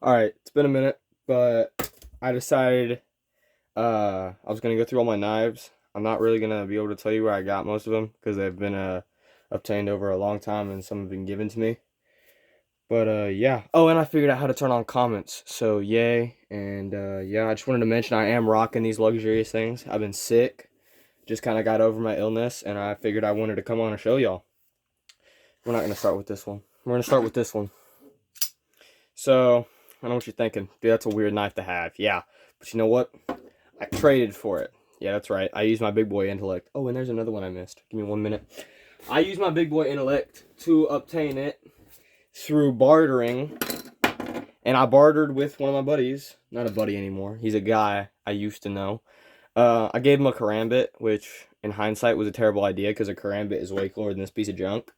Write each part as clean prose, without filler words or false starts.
Alright, it's been a minute, but I decided I was gonna go through all my knives. I'm not really gonna be able to tell you where I got most of them because they've been obtained over a long time and some have been given to me. But yeah. Oh, and I figured out how to turn on comments. So yay. And yeah, I just wanted to mention I am rocking these luxurious things. I've been sick. Just kind of got over my illness and I figured I wanted to come on and show y'all. We're not gonna start with this one. We're gonna start with this one. So, I know what you're thinking. Dude, that's a weird knife to have. Yeah. But you know what? I traded for it. Yeah, that's right. I used my big boy intellect. Oh, and there's another one I missed. Give me 1 minute. I used my big boy intellect to obtain it through bartering. And I bartered with one of my buddies. Not a buddy anymore. He's a guy I used to know. I gave him a karambit, which in hindsight was a terrible idea because a karambit is way cooler than this piece of junk.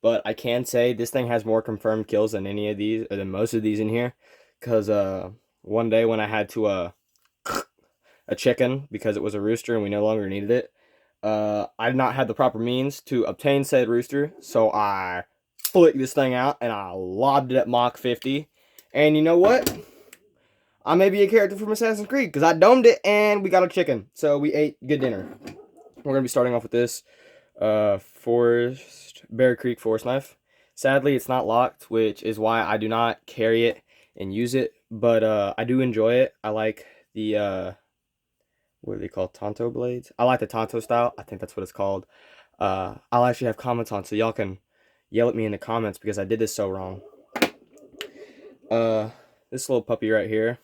But I can say this thing has more confirmed kills than any of these, or than most of these in here. Because one day when I had to a chicken because it was a rooster and we no longer needed it, I did not have the proper means to obtain said rooster. So I flicked this thing out and I lobbed it at Mach 50. And you know what? I may be a character from Assassin's Creed because I domed it and we got a chicken. So we ate good dinner. We're going to be starting off with this Bear Creek forest knife. Sadly, it's not locked, which is why I do not carry it and use it. But I do enjoy it. I like the what are they called? Tonto blades. I like the Tonto style. I think that's what it's called. I'll actually have comments on, so y'all can yell at me in the comments because I did this so wrong. This little puppy right here,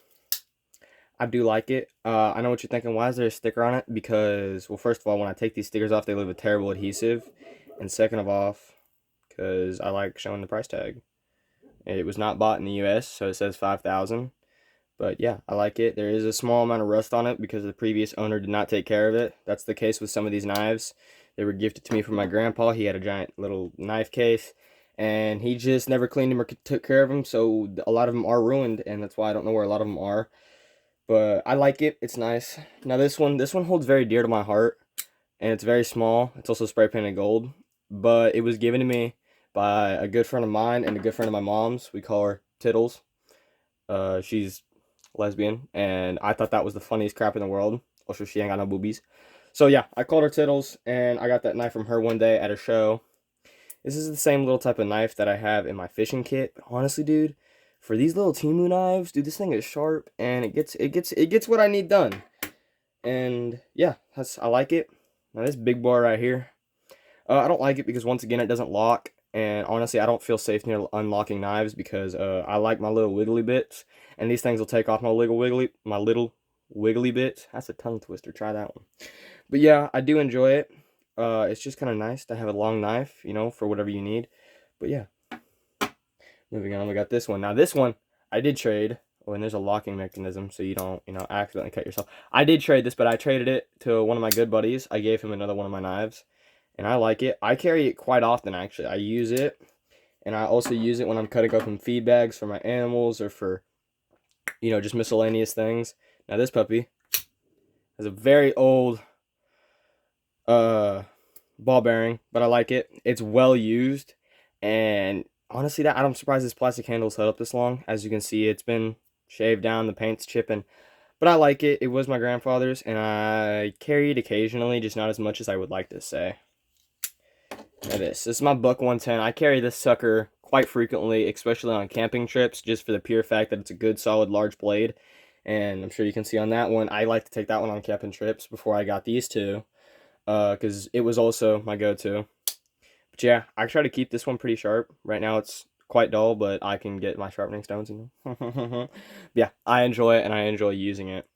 I do like it. I know what you're thinking. Why is there a sticker on it? Because, well, first of all, when I take these stickers off, they leave a terrible adhesive. And second of all, because I like showing the price tag. It was not bought in the US, so it says 5,000. But yeah, I like it. There is a small amount of rust on it because the previous owner did not take care of it. That's the case with some of these knives. They were gifted to me from my grandpa. He had a giant little knife case, and he just never cleaned them or took care of them. So a lot of them are ruined, and that's why I don't know where a lot of them are. But I like it. It's nice. Now this one holds very dear to my heart, and it's very small. It's also spray painted gold, but it was given to me by a good friend of mine and a good friend of my mom's. We call her Tittles. She's lesbian, and I thought that was the funniest crap in the world. Also, she ain't got no boobies. So yeah, I called her Tittles, and I got that knife from her one day at a show. This is the same little type of knife that I have in my fishing kit. But honestly, dude, for these little Timu knives, dude, this thing is sharp, and it gets what I need done. And yeah, I like it. Now this big boy right here, I don't like it because once again it doesn't lock, and honestly I don't feel safe near unlocking knives because I like my little wiggly bits, and these things will take off my little wiggly bits. That's a tongue twister. Try that one. But yeah, I do enjoy it. It's just kind of nice to have a long knife, for whatever you need. But yeah, moving on, we got this one. Now this one I did trade. Oh, and there's a locking mechanism so you don't, accidentally cut yourself. I did trade this, but I traded it to one of my good buddies. I gave him another one of my knives, and I like it. I carry it quite often, actually. I use it, and I also use it when I'm cutting open feed bags for my animals or for, just miscellaneous things. Now this puppy has a very old uh, ball bearing, but I like it. It's well used, and honestly, I'm surprised this plastic handle's held up this long. As you can see, it's been shaved down, the paint's chipping, but I like it. It was my grandfather's, and I carry it occasionally, just not as much as I would like to say. Now this is my Buck 110. I carry this sucker quite frequently, especially on camping trips, just for the pure fact that it's a good, solid, large blade. And I'm sure you can see on that one, I like to take that one on camping trips before I got these two, because it was also my go-to. But yeah, I try to keep this one pretty sharp. Right now it's quite dull, but I can get my sharpening stones, Yeah, I enjoy it, and I enjoy using it.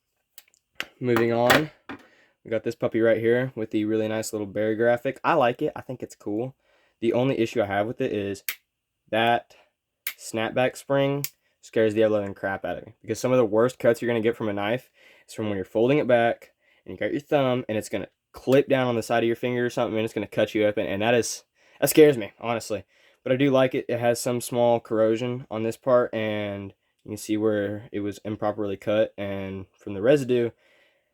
Moving on, we got this puppy right here with the really nice little bear graphic. I like it. I think it's cool. The only issue I have with it is that snapback spring scares the ever-living crap out of me. Because some of the worst cuts you're going to get from a knife is from when you're folding it back and you got your thumb and it's going to clip down on the side of your finger or something and it's going to cut you open. And that scares me, honestly. But I do like it. It has some small corrosion on this part, and you can see where it was improperly cut. And from the residue,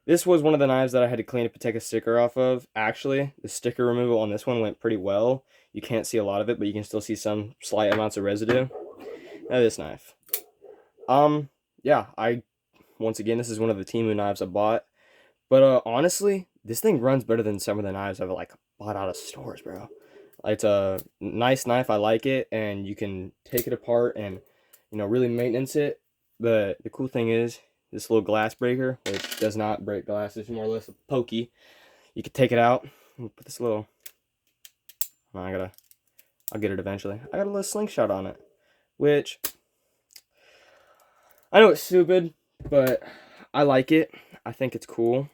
this was one of the knives that I had to clean up and take a sticker off of. Actually, the sticker removal on this one went pretty well. You can't see a lot of it, but you can still see some slight amounts of residue. Now this knife. Yeah, once again, this is one of the Temu knives I bought. But honestly, this thing runs better than some of the knives I've like bought out of stores, bro. It's a nice knife. I like it, and you can take it apart and really maintenance it. But the cool thing is this little glass breaker, which does not break glass, it's more or less a pokey. You can take it out and put this little. Oh, I'll get it eventually. I got a little slingshot on it, which I know it's stupid, but I like it. I think it's cool.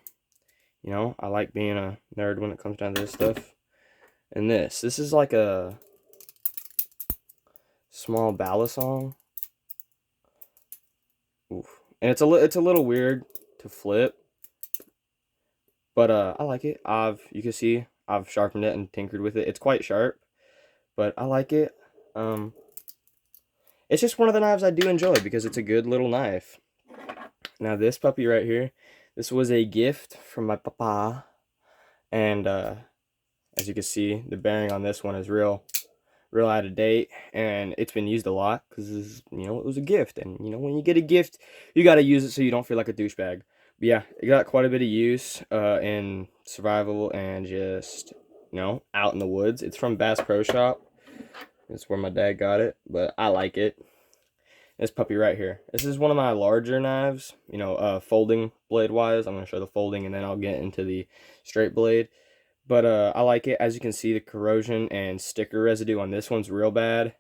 I like being a nerd when it comes down to this stuff. And this is like a small balisong. Oof. And it's a little weird to flip, but I like it. You can see I've sharpened it and tinkered with it. It's quite sharp, but I like it. It's just one of the knives I do enjoy because it's a good little knife. Now this puppy right here, this was a gift from my papa, and as you can see, the bearing on this one is real out of date, and it's been used a lot because it was a gift, and when you get a gift, you got to use it so you don't feel like a douchebag. But yeah, it got quite a bit of use in survival and just out in the woods. It's from Bass Pro Shop. That's where my dad got it, but I like it. This puppy right here. This is one of my larger knives, folding blade wise. I'm going to show the folding and then I'll get into the straight blade. But I like it. As you can see, the corrosion and sticker residue on this one's real bad,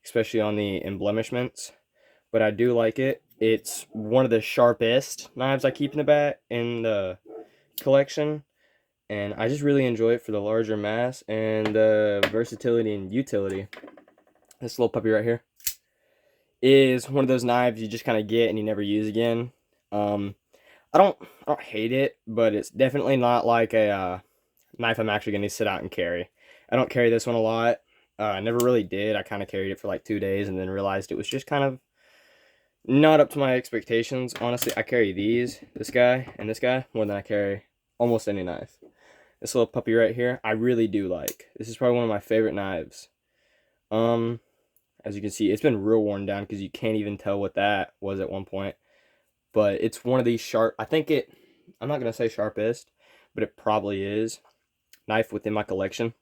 especially on the embellishments. But I do like it. It's one of the sharpest knives I keep in the collection. And I just really enjoy it for the larger mass and the versatility and utility. This little puppy right here is one of those knives you just kind of get and you never use again. I don't hate it, but it's definitely not like a knife I'm actually going to sit out and carry. I don't carry this one a lot. I never really did. I kind of carried it for like 2 days and then realized it was just kind of not up to my expectations. Honestly, I carry this guy, and this guy more than I carry almost any knife. This little puppy right here, I really do like. This is probably one of my favorite knives. As you can see, it's been real worn down because you can't even tell what that was at one point. But it's one of these sharp, I'm not going to say sharpest, but it probably is knife within my collection.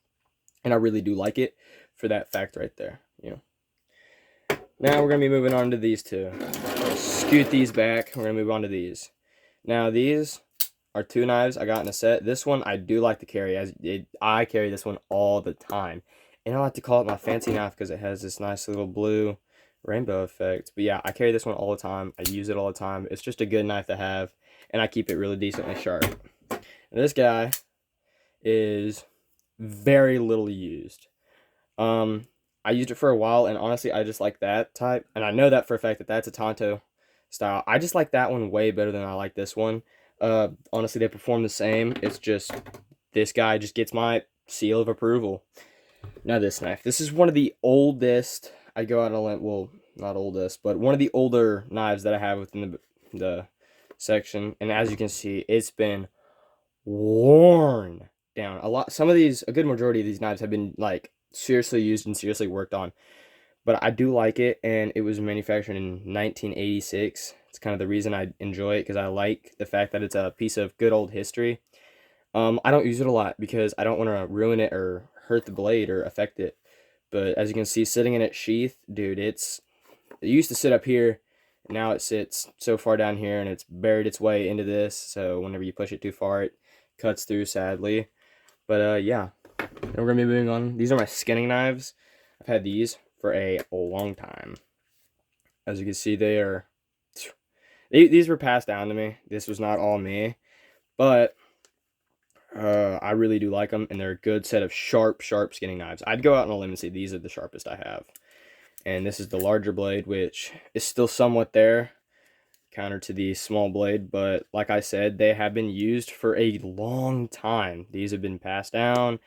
And I really do like it for that fact right there. Now we're going to be moving on to these two. Scoot these back. We're going to move on to these. Now these are 2 knives I got in a set. This one I do like to carry. I carry this one all the time. And I like to call it my fancy knife because it has this nice little blue rainbow effect. But yeah, I carry this one all the time. I use it all the time. It's just a good knife to have. And I keep it really decently sharp. And this guy is very little used. I used it for a while, and honestly, I just like that type. And I know that for a fact that that's a Tonto style. I just like that one way better than I like this one. Honestly, they perform the same. It's just this guy just gets my seal of approval. Now this knife. This is one of the oldest. I go out on a limb. Well, not oldest, but one of the older knives that I have within the section. And as you can see, it's been worn down a lot. A good majority of these knives have been like seriously used and seriously worked on. But I do like it, and it was manufactured in 1986. It's kind of the reason I enjoy it, because I like the fact that it's a piece of good old history. I don't use it a lot because I don't want to ruin it or hurt the blade or affect it. But as you can see, sitting in its sheath, dude, it used to sit up here. Now it sits so far down here, and it's buried its way into this. So whenever you push it too far, it cuts through, sadly. But yeah, and we're gonna be moving on. These are my skinning knives. I've had these for a long time. As you can see, these were passed down to me. This was not all me, but I really do like them, and they're a good set of sharp skinning knives. I'd go out on a limb and say these are the sharpest I have. And this is the larger blade, which is still somewhat there, counter to the small blade. But like I said, they have been used for a long time. These have been passed down,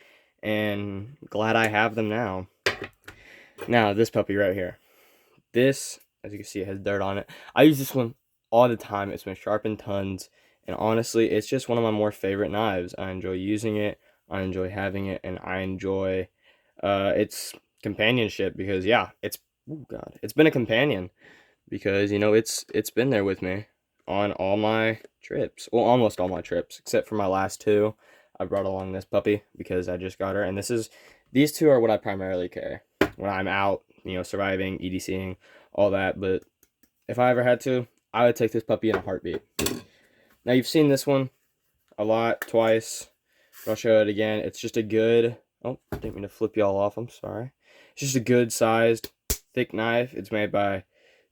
and glad I have them now. Now, this puppy right here. This, as you can see, it has dirt on it. I use this one all the time. It's been sharpened tons. And honestly, it's just one of my more favorite knives. I enjoy using it. I enjoy having it. And I enjoy its companionship because, yeah, it's been a companion. because you know it's been there with me on all my trips. Well, almost all my trips, except for my last two. I brought along this puppy because I just got her, and these two are what I primarily carry when I'm out, you know, surviving, EDCing, all that. But if I ever had to, I would take this puppy in a heartbeat. Now you've seen this one a lot, twice. I'll show it again. It's just a good. Oh, didn't mean to flip y'all off. I'm sorry. It's just a good sized, thick knife. It's made by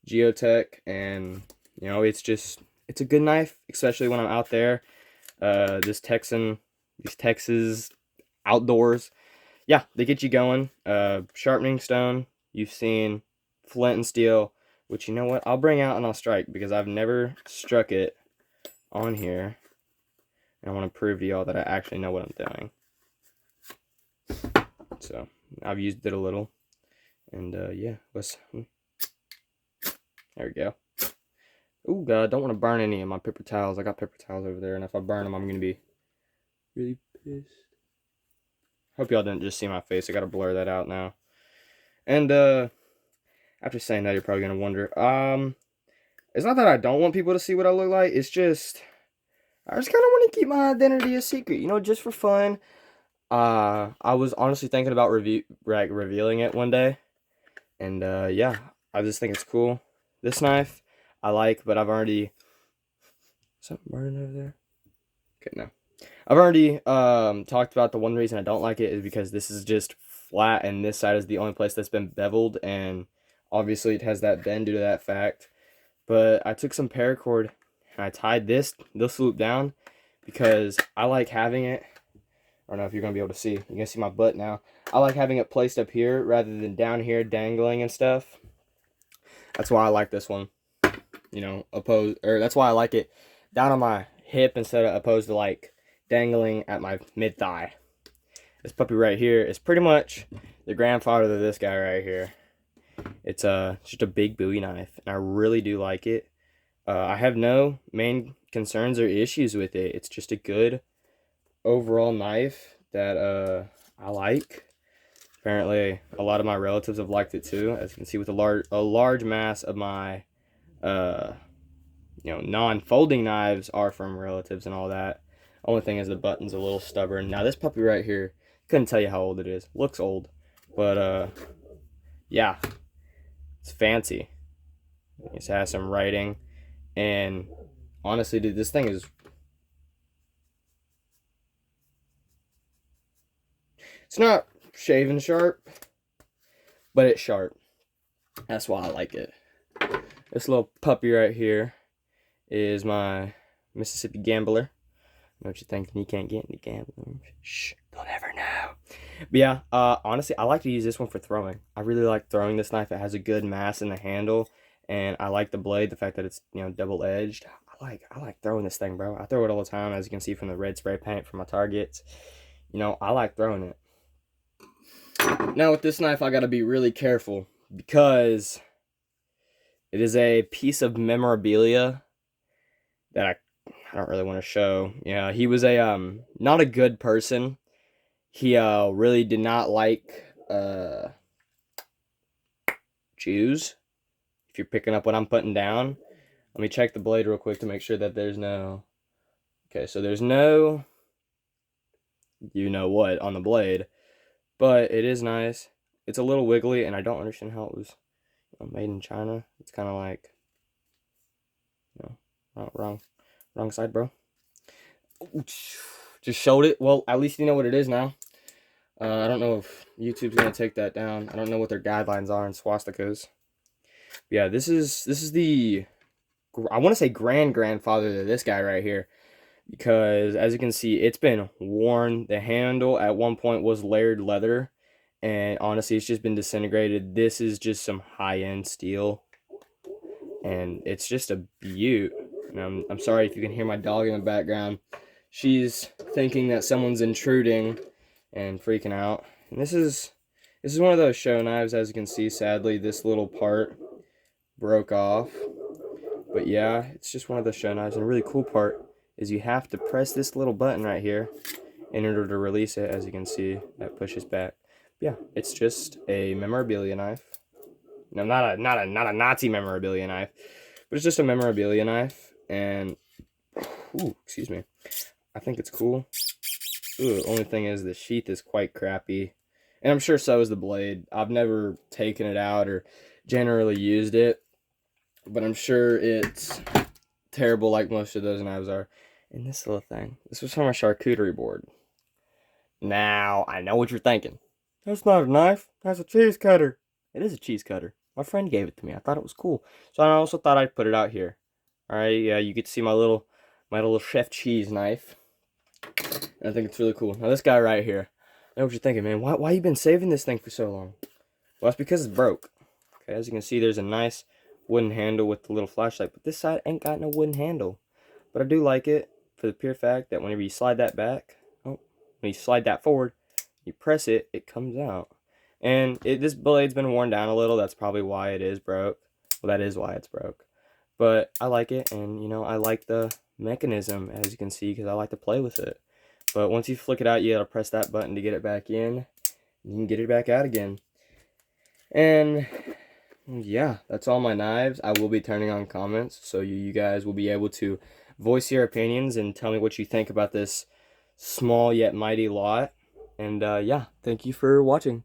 Geotech, and you know, it's a good knife, especially when I'm out there. These Texas outdoors, yeah, they get you going. Sharpening stone. You've seen flint and steel, which you know what? I'll bring out and I'll strike because I've never struck it on here. And I want to prove to y'all that I actually know what I'm doing. So I've used it a little, and yeah, there we go. Oh god, don't want to burn any of my paper towels. I got paper towels over there, and if I burn them, I'm gonna be really pissed. Hope y'all didn't just see my face. I gotta blur that out now. And after saying that, you're probably gonna wonder. It's not that I don't want people to see what I look like. It's just I just kind of want to keep my identity a secret, you know, just for fun. I was honestly thinking about revealing it one day, and yeah, I just think it's cool. This knife I like, but I've already something burning over there. Okay, no, I've already talked about the one reason I don't like it is because this is just flat, and this side is the only place that's been beveled, and obviously it has that bend due to that fact. But I took some paracord and I tied this loop down because I like having it. I don't know if you're going to be able to see. You're going to see my butt now. I like having it placed up here rather than down here dangling and stuff. That's why I like this one. You know, that's why I like it down on my hip instead of opposed to like dangling at my mid-thigh. This puppy right here is pretty much the grandfather of this guy right here. It's just a big Bowie knife, and I really do like it. I have no main concerns or issues with it. It's just a good overall knife that I like. Apparently, a lot of my relatives have liked it too, as you can see with a large mass of my non-folding knives are from relatives and all that. Only thing is the button's a little stubborn. Now this puppy right here, couldn't tell you how old it is. Looks old, but yeah, it's fancy. It has some writing, and honestly, dude, this thing is. It's not shaven sharp, but it's sharp. That's why I like it. This little puppy right here is my Mississippi Gambler. Know what you're thinking? You can't get any gamblers. Shh, they'll never know. But yeah, honestly, I like to use this one for throwing. I really like throwing this knife. It has a good mass in the handle, and I like the blade. The fact that it's double edged. I like throwing this thing, bro. I throw it all the time, as you can see from the red spray paint from my targets. I like throwing it. Now with this knife, I gotta be really careful because it is a piece of memorabilia that I don't really want to show. Yeah, he was a not a good person. He really did not like Jews. If you're picking up what I'm putting down, let me check the blade real quick to make sure that there's no. Okay, so there's no. You know what on the blade, but it is nice. It's a little wiggly, and I don't understand how it was made in China. It's kind of like, wrong side, bro. Just showed it. Well, at least you know what it is now. I don't know if YouTube's gonna take that down. I don't know what their guidelines are on swastikas. But yeah, this is the, I want to say grandfather to this guy right here, because as you can see, it's been worn. The handle at one point was layered leather, and honestly, it's just been disintegrated. This is just some high-end steel, and it's just a beaut. And I'm sorry if you can hear my dog in the background. She's thinking that someone's intruding and freaking out. And this is one of those show knives. As you can see, sadly, this little part broke off. But yeah, it's just one of those show knives. And a really cool part is you have to press this little button right here in order to release it. As you can see, that pushes back. But yeah, it's just a memorabilia knife. not a Nazi memorabilia knife, but it's just a memorabilia knife. And ooh, excuse me, I think it's cool. Ooh, only thing is the sheath is quite crappy, and I'm sure so is the blade. I've never taken it out or generally used it, but I'm sure it's terrible like most of those knives are. And this little thing, this was from a charcuterie board. Now, I know what you're thinking. That's not a knife, that's a cheese cutter. It is a cheese cutter. My friend gave it to me. I thought it was cool. So I also thought I'd put it out here. Alright, yeah, you get to see my little chef cheese knife. And I think it's really cool. Now this guy right here. I know what you're thinking, man. Why you been saving this thing for so long? Well, that's because it's broke. Okay, as you can see, there's a nice wooden handle with the little flashlight, but this side ain't got no wooden handle. But I do like it for the pure fact that whenever you slide that back, when you slide that forward, you press it, it comes out. And this blade's been worn down a little. That's probably why it is broke. Well, that is why it's broke. But I like it, and I like the mechanism, as you can see, because I like to play with it. But once you flick it out, you gotta press that button to get it back in. You can get it back out again. And yeah, that's all my knives. I will be turning on comments, so you guys will be able to voice your opinions and tell me what you think about this small yet mighty lot. And yeah, thank you for watching.